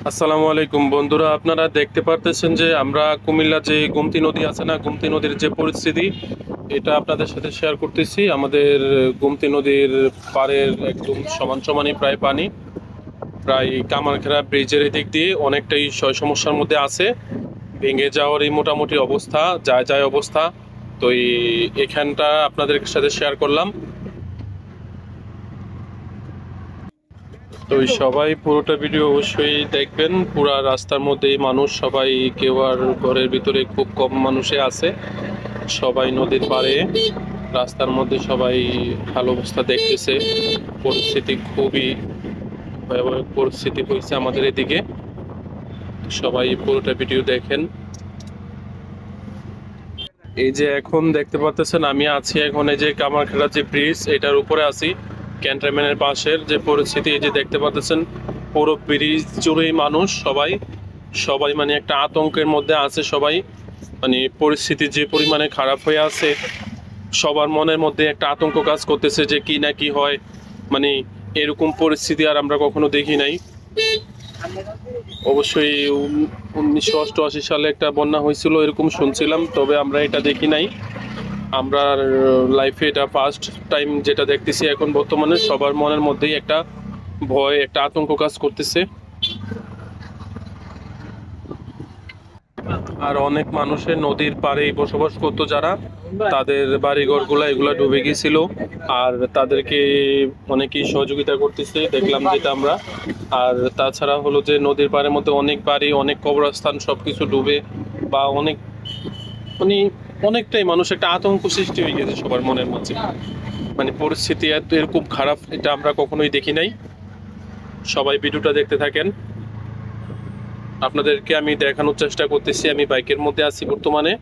আসসালামু আলাইকুম বন্ধুরা, আপনারা দেখতে পারতেছেন যে আমরা কুমিল্লা যে গোমতী নদী আছে না, গোমতী নদীর যে পরিস্থিতি এটা আপনাদের সাথে শেয়ার করতেছি। আমাদের গোমতী নদীর পাড়ের একদম সমান সমানই প্রায় পানি, প্রায় কামারখেড়া ব্রিজের এদিক দিয়ে অনেকটাই সমস্যার মধ্যে আছে। ভেঙে যাওয়ারই মোটামুটি অবস্থা, যায় যায় অবস্থা। তো এখানটা আপনাদের সাথে শেয়ার করলাম। তো সবাই পুরোটা ভিডিও অবশ্যই দেখবেন। পুরা রাস্তার মধ্যেই মানুষ, সবাই, কেউ আর ঘরের ভিতরে খুব কম মানুষে আছে। সবাই নদীর পাড়ে রাস্তার মধ্যে সবাই ভালো অবস্থা দেখতেছে। পরিস্থিতি খুবই ভয়াবহ পরিস্থিতি হয়েছে আমাদের এদিকে। সবাই পুরোটা ভিডিও দেখেন। এই যে এখন দেখতে পাচ্ছেন আমি আছি এখন এই যে কামারখেড়া যে ব্রিজ এটার উপরে আছি, ক্যান্টনমেন্টের পাশের যে পরিস্থিতি এই যে দেখতে পাচ্ছেন। পুরো ব্রিজ জুড়েই মানুষ, সবাই সবাই মানে একটা আতঙ্কের মধ্যে আছে সবাই। মানে পরিস্থিতি যে পরিমাণে খারাপ হয়ে আছে, সবার মনের মধ্যে একটা আতঙ্ক কাজ করতেছে যে কি না কি হয়। মানে এরকম পরিস্থিতি আর আমরা কখনো দেখি নাই। অবশ্যই 1988 সালে একটা বন্যা হয়েছিল এরকম শুনছিলাম, তবে আমরা এটা দেখি নাই। আমরা লাইফে এটা ফার্স্ট টাইম যেটা দেখতেছি এখন বর্তমানে। সবার মনের মধ্যেই একটা ভয়, একটা আতঙ্ক কাজ করতেছে। আর অনেক মানুষের নদীর পাড়েই বসবাস করতো যারা, তাদের বাড়িঘরগুলা এগুলা ডুবে গেছিল। আর তাদেরকে অনেকেই সহযোগিতা করতেছে দেখলাম যেটা আমরা। আর তাছাড়া হলো যে নদীর পাড়ের মধ্যে অনেক বাড়ি, অনেক কবরস্থান সবকিছু ডুবে, বা অনেক মানে অনেকটাই মানুষ একটা আতঙ্ক সৃষ্টি হয়ে গেছে সবার মনের মাঝে। মানে পরিস্থিতি এত এরকম খারাপ এটা আমরা কখনোই দেখি নাই। সবাই ভিডিওটা দেখতে থাকেন। আপনাদেরকে আমি দেখানোর চেষ্টা করতেছি, আমি বাইকের মধ্যে আছি বর্তমানে।